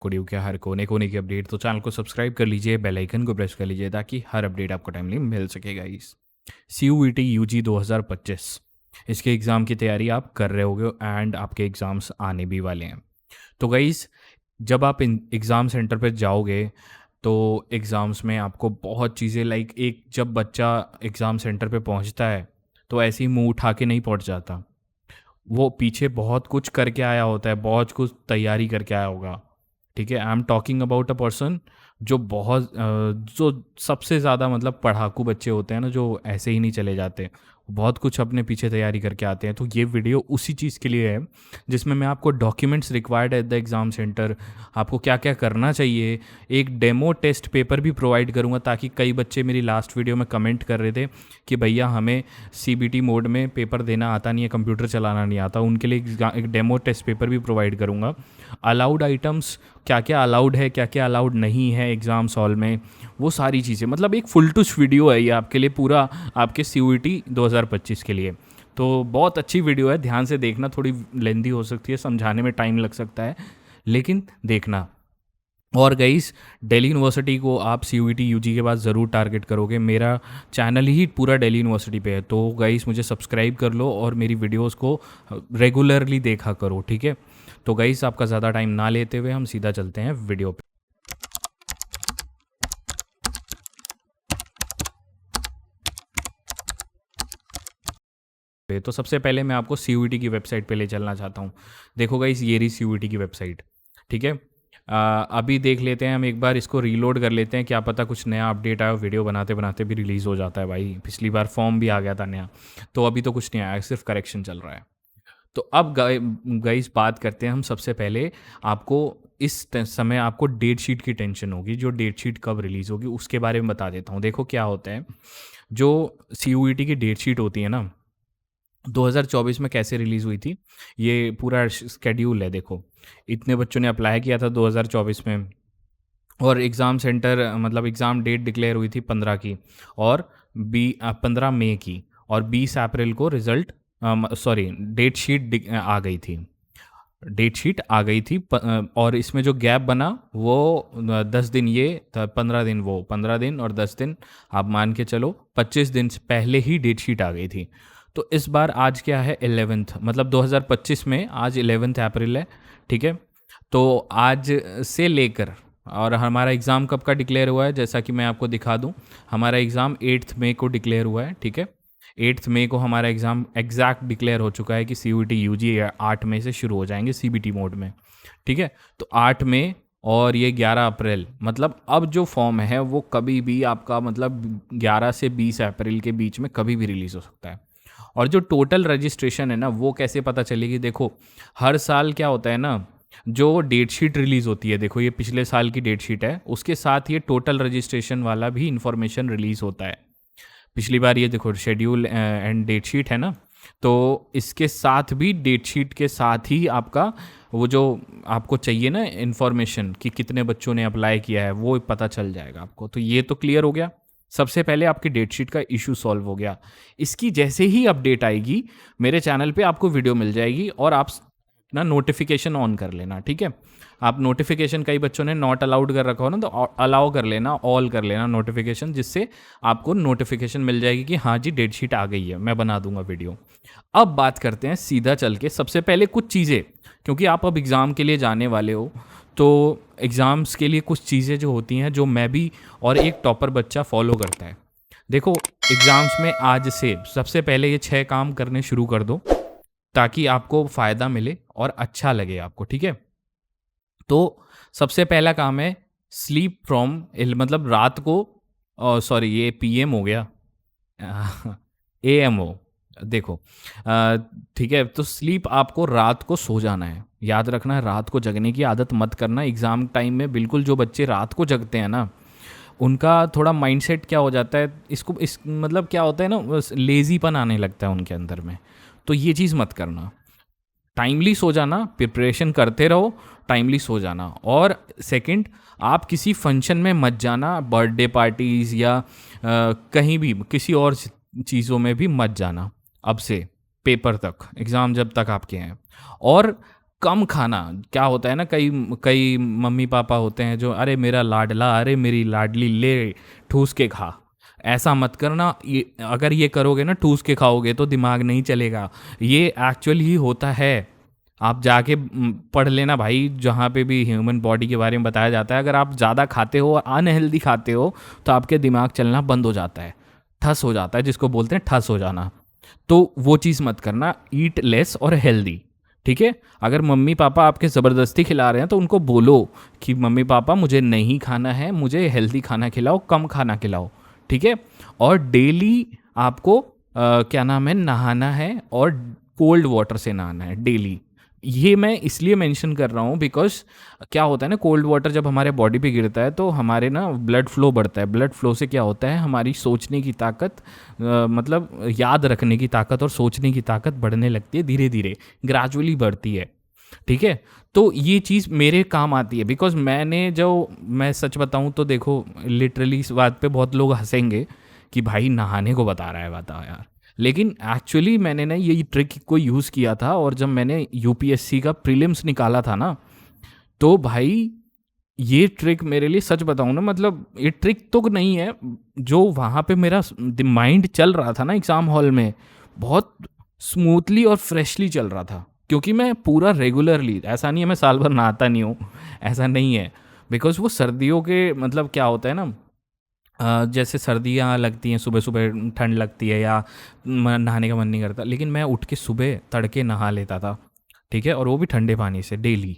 कोडियो के हर कोने कोने की अपडेट, तो चैनल को सब्सक्राइब कर लीजिए, बेल आइकन को प्रेस कर लीजिए ताकि हर अपडेट आपको टाइमली मिल सके गाइस। CUET UG 2025 इसके एग्ज़ाम की तैयारी आप कर रहे होगे एंड आपके एग्ज़ाम्स आने भी वाले हैं। तो गाइस, जब आप इन एग्ज़ाम सेंटर पर जाओगे तो एग्ज़ाम्स में आपको बहुत चीज़ें लाइक एक जब बच्चा एग्ज़ाम सेंटर पे पहुंचता है तो ऐसे ही मुंह उठा के नहीं पहुंच जाता। वो पीछे बहुत कुछ करके आया होता है, बहुत कुछ तैयारी करके आया होगा। ठीक है, I am talking about a person जो जो सबसे ज़्यादा मतलब पढ़ाकू बच्चे होते हैं ना, जो ऐसे ही नहीं चले जाते, बहुत कुछ अपने पीछे तैयारी करके आते हैं। तो ये वीडियो उसी चीज़ के लिए है जिसमें मैं आपको documents required at the exam centre, आपको क्या क्या करना चाहिए, एक डेमो टेस्ट पेपर भी प्रोवाइड करूँगा ताकि कई बच्चे मेरी लास्ट वीडियो में कमेंट कर रहे थे कि भैया हमें CBT मोड में पेपर देना आता नहीं है, कंप्यूटर चलाना नहीं आता, उनके लिए एक डेमो टेस्ट पेपर भी प्रोवाइड करूँगा। अलाउड आइटम्स, क्या क्या अलाउड है, क्या क्या अलाउड नहीं है एग्ज़ाम्स हॉल में, वो सारी चीज़ें, मतलब एक फुल टूच वीडियो है ये आपके लिए, पूरा आपके CUET 2025 के लिए। तो बहुत अच्छी वीडियो है, ध्यान से देखना, थोड़ी लेंदी हो सकती है, समझाने में टाइम लग सकता है, लेकिन देखना। और गाइस, दिल्ली यूनिवर्सिटी को आप CUET UG के बाद ज़रूर टारगेट करोगे, मेरा चैनल ही पूरा दिल्ली यूनिवर्सिटी पे है। तो गाइस, मुझे सब्सक्राइब कर लो और मेरी वीडियोस को रेगुलरली देखा करो, ठीक है। तो गाइस, आपका ज़्यादा टाइम ना लेते हुए हम सीधा चलते हैं वीडियो पे। तो सबसे पहले मैं आपको CUET की वेबसाइट पे ले चलना चाहता हूँ। देखो गाइस, ये रही CUET की वेबसाइट, ठीक है। अभी देख लेते हैं हम, एक बार इसको रीलोड कर लेते हैं, क्या पता कुछ नया अपडेट आया, वीडियो बनाते बनाते भी रिलीज़ हो जाता है भाई। पिछली बार फॉर्म भी आ गया था नया, तो अभी तो कुछ नहीं आया, सिर्फ करेक्शन चल रहा है। तो अब गाइस बात करते हैं हम। सबसे पहले आपको समय आपको डेट शीट की टेंशन होगी, जो डेट शीट कब रिलीज़ होगी उसके बारे में बता देता हूँ। देखो क्या होता है, जो CUET की डेट शीट होती है ना, 2024 में कैसे रिलीज़ हुई थी, ये पूरा स्केड्यूल है। देखो, इतने बच्चों ने अप्लाई किया था 2024 में, और एग्ज़ाम सेंटर मतलब एग्ज़ाम डेट डिक्लेयर हुई थी 15 की, और 15 मई की, और 20 अप्रैल को रिज़ल्ट, सॉरी, डेट शीट आ गई थी, डेट शीट आ गई थी। और इसमें जो गैप बना वो 10 दिन, ये 15 दिन, वो 15 दिन और 10 दिन, आप मान के चलो 25 दिन से पहले ही डेट शीट आ गई थी। तो इस बार आज क्या है, 11th, मतलब 2025 में आज 11 अप्रैल है, ठीक है। तो आज से लेकर, और हमारा एग्ज़ाम कब का डिक्लेयर हुआ है, जैसा कि मैं आपको दिखा दूं, हमारा एग्ज़ाम 8 मई को डिक्लेयर हुआ है, ठीक है। 8 मई को हमारा एग्ज़ाम एग्जैक्ट डिक्लेयर हो चुका है कि CUET UG 8 मई से शुरू हो जाएंगे CBT मोड में, ठीक है। तो 8 मई और ये 11 अप्रैल, मतलब अब जो फॉर्म है वो कभी भी आपका, मतलब 11 से 20 अप्रैल के बीच में कभी भी रिलीज़ हो सकता है। और जो टोटल रजिस्ट्रेशन है ना, वो कैसे पता चलेगी, देखो हर साल क्या होता है ना, जो डेट शीट रिलीज़ होती है, देखो ये पिछले साल की डेट शीट है, उसके साथ ये टोटल रजिस्ट्रेशन वाला भी इंफॉर्मेशन रिलीज़ होता है। पिछली बार ये देखो शेड्यूल एंड डेट शीट है ना, तो इसके साथ भी डेट शीट के साथ ही आपका वो जो आपको चाहिए ना इन्फॉर्मेशन कि कितने बच्चों ने अप्लाई किया है, वो पता चल जाएगा आपको। तो ये तो क्लियर हो गया, सबसे पहले आपकी डेट शीट का इशू सॉल्व हो गया। इसकी जैसे ही अपडेट आएगी मेरे चैनल पे आपको वीडियो मिल जाएगी, और आप ना नोटिफिकेशन ऑन कर लेना, ठीक है। आप नोटिफिकेशन, कई बच्चों ने नॉट अलाउड कर रखा हो ना, तो अलाउ कर लेना, ऑल कर लेना नोटिफिकेशन, जिससे आपको नोटिफिकेशन मिल जाएगी कि हाँ जी डेट शीट आ गई है, मैं बना दूंगा वीडियो। अब बात करते हैं सीधा चल के, सबसे पहले कुछ चीज़ें, क्योंकि आप अब एग्ज़ाम के लिए जाने वाले हो, तो एग्ज़ाम्स के लिए कुछ चीज़ें जो होती हैं, जो मैं भी और एक टॉपर बच्चा फॉलो करता है। देखो, एग्ज़ाम्स में आज से सबसे पहले ये 6 काम करने शुरू कर दो ताकि आपको फ़ायदा मिले और अच्छा लगे आपको, ठीक है। तो सबसे पहला काम है स्लीप फ्रॉम, मतलब रात को, सॉरी ये PM हो गया, AM हो, देखो, ठीक है। तो स्लीप, आपको रात को सो जाना है, याद रखना है, रात को जगने की आदत मत करना एग्ज़ाम टाइम में। बिल्कुल, जो बच्चे रात को जगते हैं ना, उनका थोड़ा माइंडसेट क्या हो जाता है, इस मतलब क्या होता है ना, लेज़ीपन आने लगता है उनके अंदर में। तो ये चीज़ मत करना, टाइमली सो जाना, प्रिपरेशन करते रहो, टाइमली सो जाना। और सेकंड, आप किसी फंक्शन में मत जाना, बर्थडे पार्टीज़ या कहीं भी किसी और चीज़ों में भी मत जाना अब से पेपर तक, एग्ज़ाम जब तक आपके हैं। और कम खाना। क्या होता है ना, कई कई मम्मी पापा होते हैं जो, अरे मेरा लाडला, अरे मेरी लाडली, ले ठूस के खा। ऐसा मत करना, ये अगर ये करोगे ना, ठूस के खाओगे तो दिमाग नहीं चलेगा। ये एक्चुअल ही होता है। आप जाके पढ़ लेना भाई, जहाँ पे भी ह्यूमन बॉडी के बारे में बताया जाता है, अगर आप ज़्यादा खाते हो, अनहेल्दी खाते हो, तो आपके दिमाग चलना बंद हो जाता है, ठस हो जाता है, जिसको बोलते हैं ठस हो जाना। तो वो चीज़ मत करना, ईट लेस और हेल्दी। ठीक है, अगर मम्मी पापा आपके ज़बरदस्ती खिला रहे हैं तो उनको बोलो कि मम्मी पापा मुझे नहीं खाना है, मुझे हेल्दी खाना खिलाओ, कम खाना खिलाओ। ठीक है, और डेली आपको क्या नाम है, नहाना है, और कोल्ड वाटर से नहाना है डेली। ये मैं इसलिए मेंशन कर रहा हूँ बिकॉज क्या होता है ना, कोल्ड वाटर जब हमारे बॉडी पे गिरता है तो हमारे ना ब्लड फ्लो बढ़ता है। ब्लड फ्लो से क्या होता है, हमारी सोचने की ताकत, मतलब याद रखने की ताकत और सोचने की ताकत बढ़ने लगती है, धीरे धीरे ग्रेजुअली बढ़ती है। ठीक है, तो ये चीज़ मेरे काम आती है बिकॉज मैं सच बताऊँ तो देखो, लिटरली इस बात पे बहुत लोग हंसेंगे कि भाई नहाने को बता रहा है, बताओ यार। लेकिन एक्चुअली मैंने ना ये ट्रिक को यूज़ किया था, और जब मैंने यूपीएससी का प्रीलिम्स निकाला था ना, तो भाई ये ट्रिक मेरे लिए, सच बताऊँ ना, मतलब ये ट्रिक तो नहीं है, जो वहाँ पे मेरा माइंड चल रहा था ना एग्ज़ाम हॉल में, बहुत स्मूथली और फ्रेशली चल रहा था। क्योंकि मैं पूरा रेगुलरली, ऐसा नहीं है मैं साल भर नहाता नहीं हूँ, ऐसा नहीं है। बिकॉज वो सर्दियों के, मतलब क्या होता है ना, जैसे सर्दियाँ लगती हैं, सुबह सुबह ठंड लगती है, या नहाने का मन नहीं करता, लेकिन मैं उठ के सुबह तड़के नहा लेता था। ठीक है, और वो भी ठंडे पानी से डेली।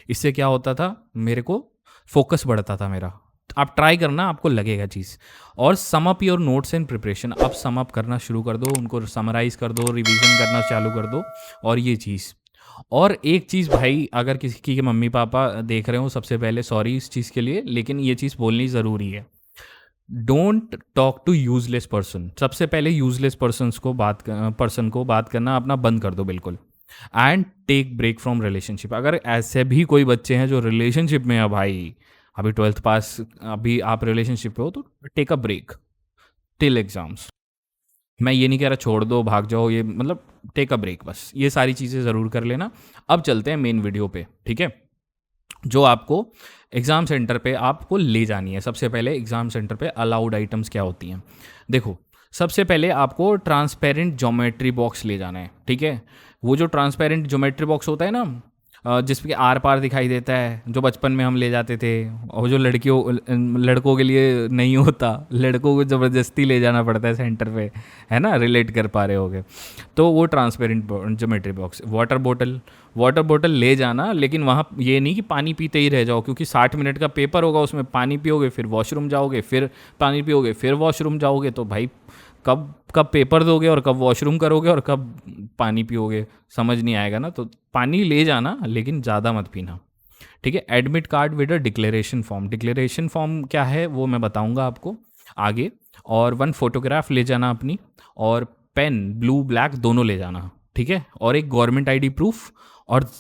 इससे क्या होता था, मेरे को फोकस बढ़ता था मेरा। आप ट्राई करना, आपको लगेगा चीज़। और sum up your notes and preparation, अब सम अप करना शुरू कर दो, उनको समराइज़ कर दो, रिवीजन करना चालू कर दो। और ये चीज़, और एक चीज़ भाई, अगर किसी के मम्मी पापा देख रहे हो, सबसे पहले सॉरी इस चीज़ के लिए, लेकिन ये चीज़ बोलनी ज़रूरी है। Don't talk to useless person. सबसे पहले यूजलेस पर्सन को बात करना अपना बंद कर दो बिल्कुल। And take break from relationship. अगर ऐसे भी कोई बच्चे हैं जो रिलेशनशिप में है भाई, अभी 12th पास, अभी आप रिलेशनशिप पे हो, तो take a break till exams. मैं ये नहीं कह रहा छोड़ दो, भाग जाओ, ये मतलब टेक अ ब्रेक, बस ये सारी चीज़ें ज़रूर कर लेना। अब चलते हैं मेन वीडियो पे। ठीक है, जो आपको एग्ज़ाम सेंटर पे आपको ले जानी है। सबसे पहले एग्ज़ाम सेंटर पे अलाउड आइटम्स क्या होती हैं, देखो। सबसे पहले आपको ट्रांसपेरेंट ज्योमेट्री बॉक्स ले जाना है। ठीक है, वो जो ट्रांसपेरेंट ज्योमेट्री बॉक्स होता है ना, जिसपे आर पार दिखाई देता है, जो बचपन में हम ले जाते थे, और जो लड़कों के लिए नहीं होता, लड़कों को ज़बरदस्ती ले जाना पड़ता है सेंटर पे, है ना, रिलेट कर पा रहे होगे। तो वो ट्रांसपेरेंट ज्योमेट्री बॉक्स। वाटर बोतल ले जाना, लेकिन वहाँ ये नहीं कि पानी पीते ही रह जाओ, क्योंकि 60 मिनट का पेपर होगा, उसमें पानी पियोगे, फिर वॉशरूम जाओगे, फिर पानी पियोगे, फिर वॉशरूम जाओगे, तो भाई कब कब पेपर दोगे, और कब वॉशरूम करोगे, और कब पानी पियोगे, समझ नहीं आएगा ना। तो पानी ले जाना, लेकिन ज़्यादा मत पीना। ठीक है, admit card with a declaration form. Declaration form क्या है वो मैं बताऊंगा आपको आगे। और 1 फोटोग्राफ ले जाना अपनी, और पेन ब्लू ब्लैक दोनों ले जाना। ठीक है, और एक गवर्नमेंट आईडी प्रूफ। और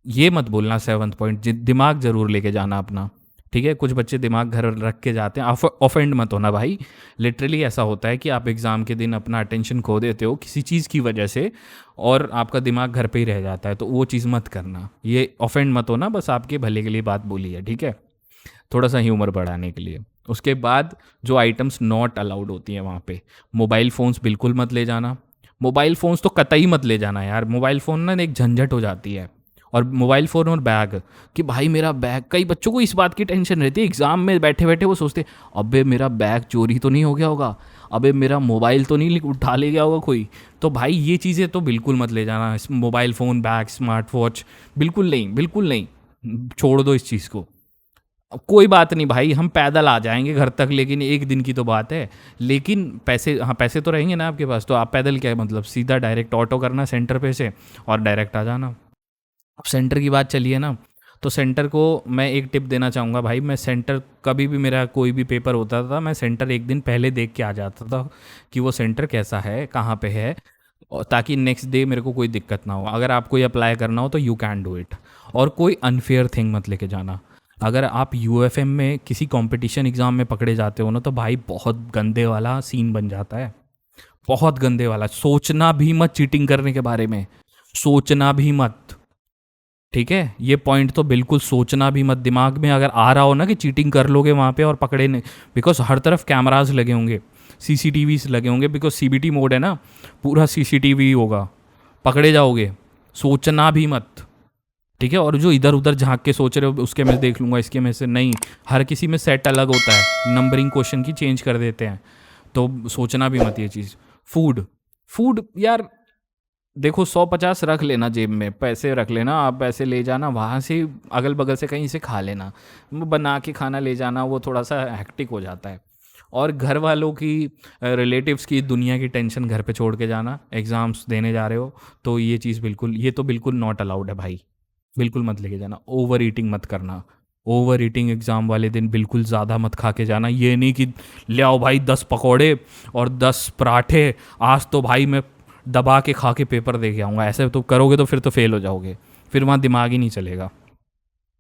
ये मत बोलना 7th पॉइंट, दिमाग ज़रूर लेके जाना अपना। ठीक है, कुछ बच्चे दिमाग घर रख के जाते हैं, ऑफेंड मत होना भाई। लिटरली ऐसा होता है कि आप एग्ज़ाम के दिन अपना अटेंशन खो देते हो किसी चीज़ की वजह से, और आपका दिमाग घर पे ही रह जाता है, तो वो चीज़ मत करना। ये ऑफेंड मत होना, बस आपके भले के लिए बात बोली है। ठीक है, थोड़ा सा ह्यूमर बढ़ाने के लिए। उसके बाद जो आइटम्स नॉट अलाउड होती हैं वहाँ पे, मोबाइल फ़ोन्स बिल्कुल मत ले जाना। मोबाइल फ़ोन्स तो कतई मत ले जाना यार, मोबाइल फ़ोन ना एक झंझट हो जाती है। और मोबाइल फ़ोन और बैग, कि भाई मेरा बैग, कई बच्चों को इस बात की टेंशन रहती है एग्ज़ाम में बैठे बैठे, वो सोचते अबे मेरा बैग चोरी तो नहीं हो गया होगा, अबे मेरा मोबाइल तो नहीं उठा ले गया होगा कोई। तो भाई ये चीज़ें तो बिल्कुल मत ले जाना, mobile phone, bag, smart watch, बिल्कुल नहीं, बिल्कुल नहीं, छोड़ दो इस चीज़ को। कोई बात नहीं भाई, हम पैदल आ जाएंगे घर तक, लेकिन एक दिन की तो बात है। लेकिन पैसे, हाँ पैसे तो रहेंगे ना आपके पास, तो आप पैदल क्या है, मतलब सीधा डायरेक्ट ऑटो करना सेंटर पे से, और डायरेक्ट आ जाना। अब सेंटर की बात चली है ना, तो सेंटर को मैं एक टिप देना चाहूँगा भाई। मैं सेंटर, कभी भी मेरा कोई भी पेपर होता था, मैं सेंटर एक दिन पहले देख के आ जाता था कि वो सेंटर कैसा है, कहाँ पे है, और ताकि नेक्स्ट डे मेरे को कोई दिक्कत ना हो। अगर आपको ये अप्लाई करना हो तो यू कैन डू इट। और कोई अनफेयर थिंग मत लेके जाना। अगर आप यूएफएम में किसी कंपटीशन एग्ज़ाम में पकड़े जाते हो ना, तो भाई बहुत गंदे वाला सीन बन जाता है, बहुत गंदे वाला। सोचना भी मत चीटिंग करने के बारे में, सोचना भी मत। ठीक है, ये पॉइंट तो बिल्कुल सोचना भी मत, दिमाग में अगर आ रहा हो ना कि चीटिंग कर लोगे वहाँ पे और पकड़े नहीं, बिकॉज हर तरफ कैमराज लगे होंगे, सीसीटीवीज लगे होंगे, बिकॉज सीबीटी मोड है ना, पूरा सीसीटीवी होगा, पकड़े जाओगे, सोचना भी मत। ठीक है, और जो इधर उधर झांक के सोच रहे हो उसके में से देख लूँगा, इसके में से नहीं, हर किसी में सेट अलग होता है, नंबरिंग क्वेश्चन की चेंज कर देते हैं, तो सोचना भी मत ये चीज़। फूड, फूड यार देखो 150 रख लेना जेब में, पैसे रख लेना, आप पैसे ले जाना वहाँ से, अगल बगल से कहीं से खा लेना, वो बना के खाना ले जाना वो थोड़ा सा हेक्टिक हो जाता है। और घर वालों की, रिलेटिव्स की, दुनिया की टेंशन घर पे छोड़ के जाना, एग्ज़ाम्स देने जा रहे हो, तो ये चीज़ बिल्कुल, ये तो बिल्कुल नॉट अलाउड है भाई, बिल्कुल मत लेके जाना। ओवर ईटिंग मत करना, ओवर ईटिंग एग्ज़ाम वाले दिन बिल्कुल ज़्यादा मत खा के जाना, ये नहीं कि ले आओ भाई 10 पकौड़े और 10 पराठे, आज तो भाई मैं दबा के खा के पेपर दे के आऊँगा, ऐसे तो करोगे तो फिर तो फेल हो जाओगे, फिर वहाँ दिमाग ही नहीं चलेगा।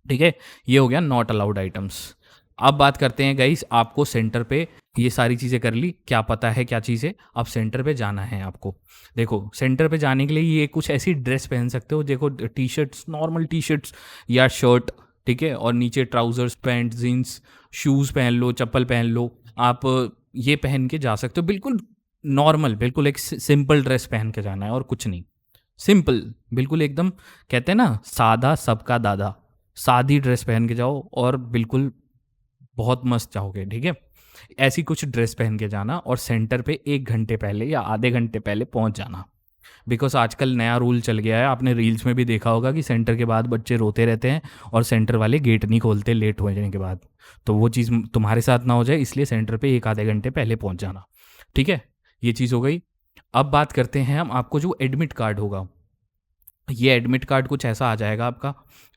ठीक है, ये हो गया नॉट अलाउड आइटम्स। अब बात करते हैं गाइस, आपको सेंटर पे ये सारी चीज़ें कर ली, क्या पता है क्या चीज़ें, अब सेंटर पे जाना है आपको। देखो सेंटर पे जाने के लिए ये कुछ ऐसी ड्रेस पहन सकते हो, देखो T shirts, normal T shirts या शर्ट, ठीक है, और नीचे ट्राउजर्स, पैंट, जीन्स, शूज़ पहन लो, चप्पल पहन लो, आप ये पहन के जा सकते हो, बिल्कुल नॉर्मल, बिल्कुल एक सिंपल ड्रेस पहन के जाना है और कुछ नहीं, सिंपल, बिल्कुल एकदम, कहते हैं ना सादा सबका दादा, सादी ड्रेस पहन के जाओ और बिल्कुल बहुत मस्त जाओगे। ठीक है, ऐसी कुछ ड्रेस पहन के जाना और सेंटर पे 1 घंटे पहले या आधे घंटे पहले पहुंच जाना, बिकॉज आजकल नया रूल चल गया है, आपने रील्स में भी देखा होगा कि सेंटर के बाद बच्चे रोते रहते हैं और सेंटर वाले गेट नहीं खोलते लेट हो जाने के बाद, तो वो चीज़ तुम्हारे साथ ना हो जाए, इसलिए सेंटर पे 1 आधे घंटे पहले पहुंच जाना। ठीक है, ये चीज़ हो गई। अब बात करते हैं हम, आपको जो एडमिट कार्ड होगा, ये एडमिट कार्ड कुछ ऐसा आ जाएगा आपका।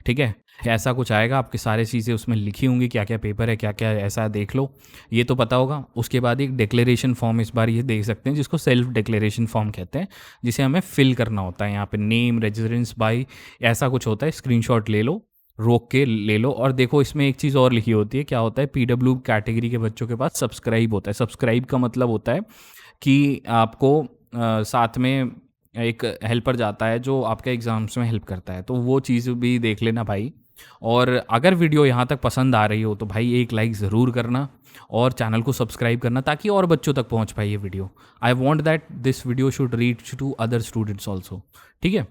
ठीक है, ऐसा कुछ आएगा, आपकी सारी चीज़ें उसमें लिखी होंगी, क्या क्या पेपर है, क्या क्या ऐसा देख लो, ये तो पता होगा। उसके बाद एक डिक्लेरेशन फॉर्म इस बार ये देख सकते हैं, जिसको सेल्फ डिक्लेरेशन फॉर्म कहते हैं, जिसे हमें फिल करना होता है। यहाँ पे नेम, रेजिडेंस बाई, ऐसा कुछ होता है, स्क्रीनशॉट ले लो, रोक के ले लो। और देखो इसमें एक चीज़ और लिखी होती है, क्या होता है, पीडब्ल्यू कैटेगरी के बच्चों के पास सब्सक्राइब होता है। सब्सक्राइब का मतलब होता है कि आपको साथ में एक हेल्पर जाता है जो आपके एग्ज़ाम्स में हेल्प करता है, तो वो चीज़ भी देख लेना भाई। और अगर वीडियो यहाँ तक पसंद आ रही हो तो भाई एक लाइक ज़रूर करना और चैनल को सब्सक्राइब करना, ताकि और बच्चों तक पहुँच पाए ये video. I want that this video should reach to other students also. ठीक है,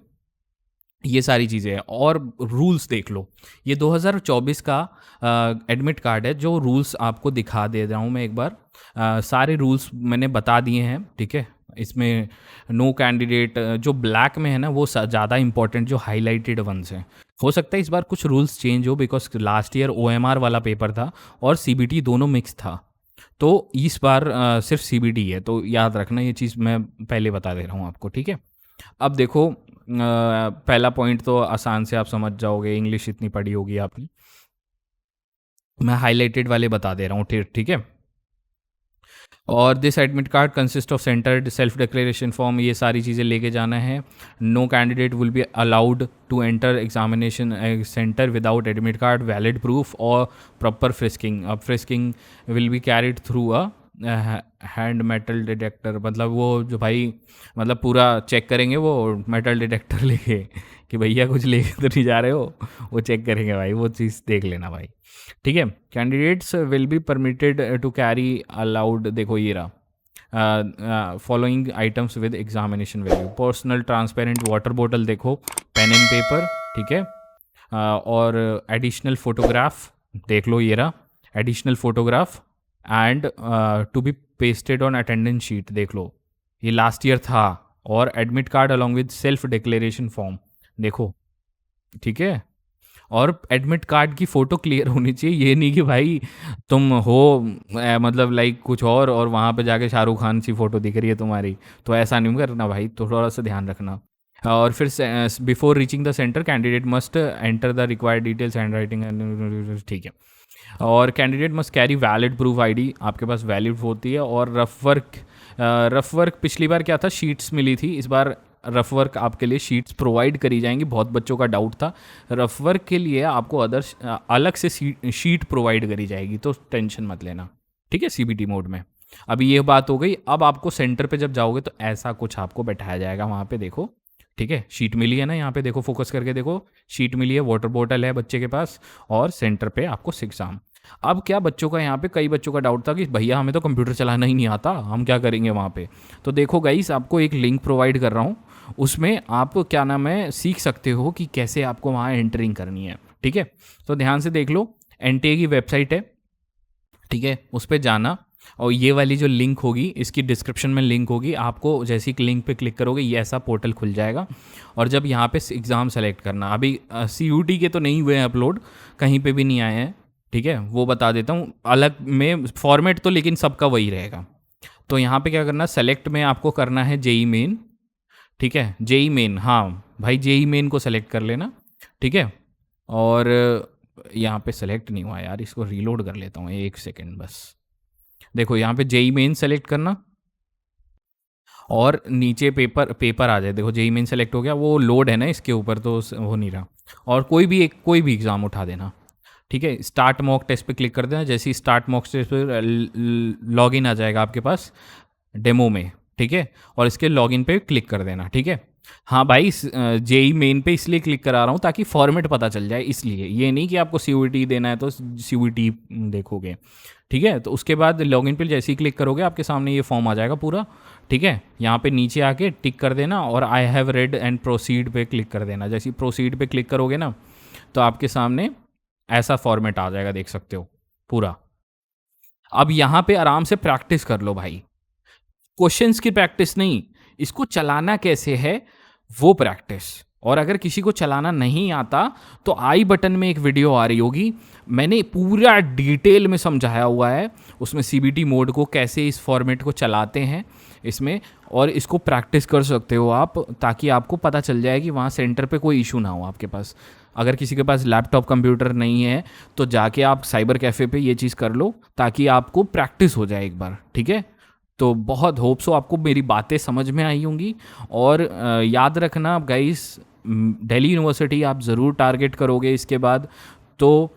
ये सारी चीज़ें हैं। और रूल्स देख लो, ये 2024 का एडमिट कार्ड है, जो रूल्स आपको दिखा दे रहा हूँ मैं एक बार। सारे रूल्स मैंने बता दिए हैं। ठीक है, इसमें नो कैंडिडेट जो ब्लैक में है ना, वो ज़्यादा इंपॉर्टेंट, जो हाईलाइटेड वंस हैं। हो सकता है इस बार कुछ रूल्स चेंज हो, बिकॉज लास्ट ईयर OMR वाला पेपर था और CBT दोनों मिक्स था, तो इस बार सिर्फ CBT है, तो याद रखना ये चीज़, मैं पहले बता दे रहा हूँ आपको। ठीक है, अब देखो पहला पॉइंट तो आसान से आप समझ जाओगे, इंग्लिश इतनी पढ़ी होगी आपने, मैं हाईलाइटेड वाले बता दे रहा हूँ। ठीक है, और this admit card consist of centred self declaration form, ये सारी चीज़ें लेके जाना है। No candidate will be allowed to enter examination centre without admit card, valid proof और प्रॉपर फ्रिस्किंग। अब frisking will be carried through a hand metal detector, मतलब वो जो भाई, मतलब पूरा चेक करेंगे वो मेटल डिटेक्टर लेके कि भैया कुछ लेके तो नहीं जा रहे हो, वो चेक करेंगे भाई, वो चीज़ देख लेना भाई। ठीक है, candidates will be permitted to carry allowed, देखो ये रहा, following items with examination value, personal transparent water bottle, देखो पेन एंड पेपर। ठीक है, और एडिशनल फोटोग्राफ, देख लो ये रहा additional photograph, and to be pasted on attendance sheet, देख लो ये लास्ट ईयर था। और admit card along with self declaration form, देखो। ठीक है, और एडमिट कार्ड की फ़ोटो क्लियर होनी चाहिए, ये नहीं कि भाई तुम हो मतलब लाइक कुछ और वहाँ पे जाके शाहरुख खान सी फ़ोटो दिख रही है तुम्हारी, तो ऐसा नहीं करना भाई, तो थोड़ा सा ध्यान रखना। और फिर before reaching the centre candidate must enter the required details, hand writing. ठीक है, और candidate must carry valid proof ID, आपके पास वैलिड होती है। और रफ वर्क पिछली बार क्या था, शीट्स मिली थी, इस बार रफ वर्क आपके लिए शीट्स प्रोवाइड करी जाएंगी। बहुत बच्चों का डाउट था, रफ वर्क के लिए आपको अलग से शीट प्रोवाइड करी जाएगी, तो टेंशन मत लेना। ठीक है, CBT मोड में। अभी ये बात हो गई, अब आपको सेंटर पे जब जाओगे तो ऐसा कुछ आपको बैठाया जाएगा वहाँ पे, देखो ठीक है, शीट मिली है ना, यहाँ पे देखो, फोकस करके देखो, शीट मिली है, वाटर बॉटल है बच्चे के पास, और सेंटर पे आपको एग्जाम। अब क्या बच्चों का, यहाँ पे कई बच्चों का डाउट था कि भैया हमें तो कंप्यूटर चलाना ही नहीं आता, हम क्या करेंगे वहाँ पे। तो देखो गाइस, आपको एक लिंक प्रोवाइड कर रहा हूँ, उसमें आप क्या नाम है सीख सकते हो कि कैसे आपको वहाँ एंटरिंग करनी है। ठीक है, तो ध्यान से देख लो, एनटीए की वेबसाइट है, ठीक है, उस पर जाना, और ये वाली जो लिंक होगी इसकी डिस्क्रिप्शन में लिंक होगी, आपको जैसे ही लिंक पे क्लिक करोगे ये ऐसा पोर्टल खुल जाएगा। और जब यहाँ पे एग्ज़ाम सेलेक्ट करना, अभी CUT के तो नहीं हुए हैं अपलोड, कहीं पे भी नहीं आए हैं, ठीक है, वो बता देता हूँ अलग में फॉर्मेट तो, लेकिन सबका वही रहेगा। तो यहाँ पे क्या करना, सेलेक्ट में आपको करना है जेई मेन, ठीक है, जेई मेन, हाँ भाई जेई मेन को सेलेक्ट कर लेना, ठीक है। और यहाँ पे सेलेक्ट नहीं हुआ यार, इसको रीलोड कर लेता हूँ, एक सेकेंड बस। देखो यहाँ पे जेई मेन सेलेक्ट करना, और नीचे पेपर आ जाए, देखो जेई मेन सेलेक्ट हो गया, वो लोड है ना इसके ऊपर तो हो नहीं रहा। और कोई भी एग्ज़ाम उठा देना, ठीक है। स्टार्ट मॉक टेस्ट पे क्लिक कर देना, जैसे ही स्टार्ट मॉक टेस्ट पे लॉगिन आ जाएगा आपके पास डेमो में, ठीक है, और इसके लॉगिन पे क्लिक कर देना, ठीक है। हाँ भाई, जेई मेन पे इसलिए क्लिक करा रहा हूँ ताकि फॉर्मेट पता चल जाए, इसलिए, ये नहीं कि आपको CUT देना है तो CUT देखोगे, ठीक है। तो उसके बाद लॉगिन पे जैसे ही क्लिक करोगे आपके सामने ये फॉर्म आ जाएगा पूरा, ठीक है। यहाँ पे नीचे आके टिक कर देना, और I have read and proceed पे क्लिक कर देना। जैसे ही प्रोसीड पे क्लिक करोगे ना, तो आपके सामने ऐसा फॉर्मेट आ जाएगा, देख सकते हो पूरा। अब यहाँ पे आराम से प्रैक्टिस कर लो भाई, क्वेश्चंस की प्रैक्टिस नहीं, इसको चलाना कैसे है वो प्रैक्टिस। और अगर किसी को चलाना नहीं आता तो आई बटन में एक वीडियो आ रही होगी, मैंने पूरा डिटेल में समझाया हुआ है, उसमें CBT मोड को कैसे इस फॉर्मेट को चलाते हैं इसमें, और इसको प्रैक्टिस कर सकते हो आप, ताकि आपको पता चल जाए कि वहाँ सेंटर पे कोई इशू ना हो आपके पास। अगर किसी के पास लैपटॉप कंप्यूटर नहीं है तो जाके आप साइबर कैफ़े पे ये चीज़ कर लो, ताकि आपको प्रैक्टिस हो जाए एक बार, ठीक है। तो बहुत होप्स हो आपको मेरी बातें समझ में आई होंगी। और याद रखना गाइस, दिल्ली यूनिवर्सिटी आप ज़रूर टारगेट करोगे इसके बाद, तो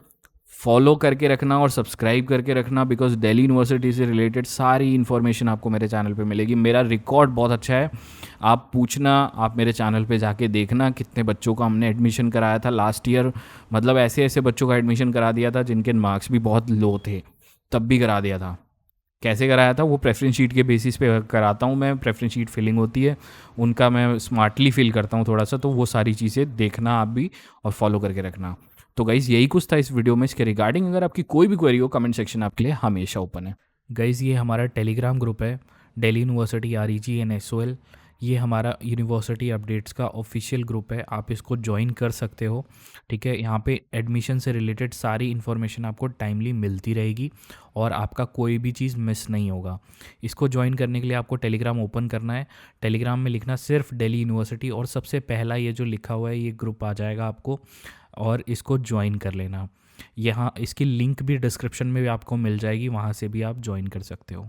फॉलो करके रखना और सब्सक्राइब करके रखना, बिकॉज दिल्ली यूनिवर्सिटी से रिलेटेड सारी इन्फॉर्मेशन आपको मेरे चैनल पे मिलेगी। मेरा रिकॉर्ड बहुत अच्छा है, आप पूछना, आप मेरे चैनल पे जाके देखना कितने बच्चों का हमने एडमिशन कराया था लास्ट ईयर, मतलब ऐसे ऐसे बच्चों का एडमिशन करा दिया था जिनके मार्क्स भी बहुत लो थे, तब भी करा दिया था। कैसे कराया था, वो प्रेफरेंस शीट के बेसिस पे कराता हूँ मैं, प्रेफरेंस शीट फिलिंग होती है उनका, मैं स्मार्टली फिल करता हूँ थोड़ा सा, तो वो सारी चीज़ें देखना आप भी और फॉलो करके रखना। तो गाइज़ यही कुछ था इस वीडियो में इसके रिगार्डिंग। अगर आपकी कोई भी क्वेरी हो, कमेंट सेक्शन आपके लिए हमेशा ओपन है। गाइज़ ये हमारा टेलीग्राम ग्रुप है, Delhi university REG and SOL, ये हमारा यूनिवर्सिटी अपडेट्स का ऑफिशियल ग्रुप है, आप इसको ज्वाइन कर सकते हो, ठीक है। यहाँ पे एडमिशन से रिलेटेड सारी इन्फॉर्मेशन आपको टाइमली मिलती रहेगी, और आपका कोई भी चीज़ मिस नहीं होगा। इसको ज्वाइन करने के लिए आपको टेलीग्राम ओपन करना है, टेलीग्राम में लिखना सिर्फ दिल्ली यूनिवर्सिटी, और सबसे पहला ये जो लिखा हुआ है ये ग्रुप आ जाएगा आपको, और इसको ज्वाइन कर लेना। यहाँ इसकी लिंक भी डिस्क्रिप्शन में भी आपको मिल जाएगी, वहाँ से भी आप ज्वाइन कर सकते हो।